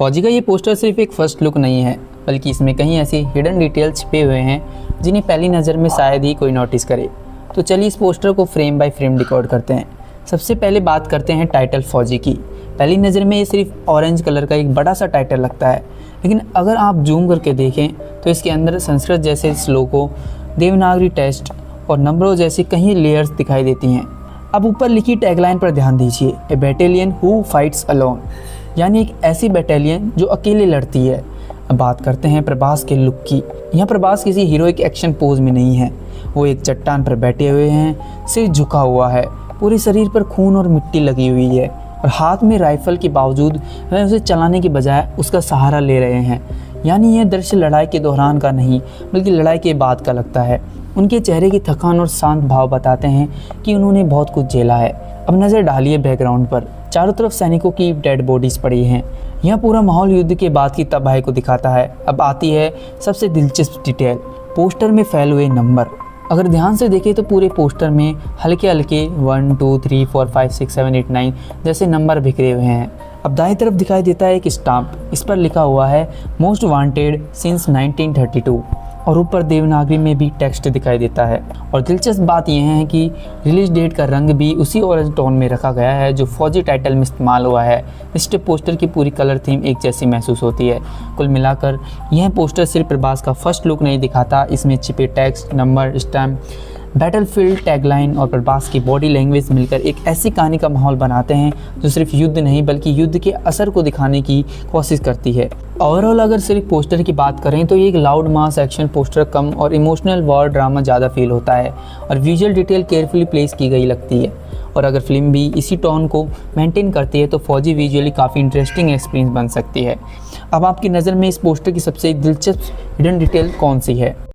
फौजी का ये पोस्टर सिर्फ एक फर्स्ट लुक नहीं है, बल्कि इसमें कहीं ऐसी हिडन डिटेल्स छिपे हुए हैं जिन्हें पहली नज़र में शायद ही कोई नोटिस करे। तो चलिए इस पोस्टर को फ्रेम बाय फ्रेम डिकोड करते हैं। सबसे पहले बात करते हैं टाइटल फौजी की। पहली नज़र में ये सिर्फ ऑरेंज कलर का एक बड़ा सा टाइटल लगता है, लेकिन अगर आप जूम करके देखें तो इसके अंदर संस्कृत जैसे श्लोकों, देवनागरी टेक्स्ट और नंबरों जैसी कई लेयर्स दिखाई देती हैं। अब ऊपर लिखी टैगलाइन पर ध्यान दीजिए, ए बैटेलियन हु फाइट्स अलोन, यानी एक ऐसी बैटेलियन जो अकेले लड़ती है। अब बात करते हैं प्रभास के लुक की। यहाँ प्रभास किसी हीरोइक एक्शन पोज में नहीं है, वो एक चट्टान पर बैठे हुए हैं, सिर झुका हुआ है, पूरे शरीर पर खून और मिट्टी लगी हुई है और हाथ में राइफल के बावजूद वह उसे चलाने की बजाय उसका सहारा ले रहे हैं। यानी यह दृश्य लड़ाई के दौरान का नहीं, बल्कि लड़ाई के बाद का लगता है। उनके चेहरे की थकान और शांत भाव बताते हैं कि उन्होंने बहुत कुछ झेला है। अब नज़र डालिए बैकग्राउंड पर। चारों तरफ सैनिकों की डेड बॉडीज पड़ी हैं। यह पूरा माहौल युद्ध के बाद की तबाही को दिखाता है। अब आती है सबसे दिलचस्प डिटेल, पोस्टर में फैले हुए नंबर। अगर ध्यान से देखें तो पूरे पोस्टर में हल्के हल्के 1 2 3 4 5 6 7 8 9 जैसे नंबर बिखरे हुए हैं। अब दाएं तरफ दिखाई देता है एक स्टाम्प, इस पर लिखा हुआ है मोस्ट वांटेड सिंस 1932 और ऊपर देवनागरी में भी टेक्स्ट दिखाई देता है। और दिलचस्प बात यह है कि रिलीज डेट का रंग भी उसी ऑरेंज टोन में रखा गया है जो फौजी टाइटल में इस्तेमाल हुआ है। इससे पोस्टर की पूरी कलर थीम एक जैसी महसूस होती है। कुल मिलाकर यह पोस्टर सिर्फ प्रभास का फर्स्ट लुक नहीं दिखाता, इसमें छिपे text, number, stamp, battlefield tagline और प्रभास की बॉडी लैंग्वेज मिलकर एक ऐसी कहानी का माहौल बनाते हैं जो सिर्फ युद्ध नहीं बल्कि युद्ध के असर को दिखाने की कोशिश करती है। ओवरऑल अगर सिर्फ पोस्टर की बात करें तो ये एक लाउड मास एक्शन पोस्टर कम और इमोशनल वॉर ड्रामा ज़्यादा फील होता है और विजुअल डिटेल केयरफुली प्लेस की गई लगती है। और अगर फिल्म भी इसी टोन को मेंटेन करती है तो फौजी विजुअली काफ़ी इंटरेस्टिंग एक्सपीरियंस बन सकती है। अब आपकी नज़र में इस पोस्टर की सबसे दिलचस्प हिडन डिटेल कौन सी है?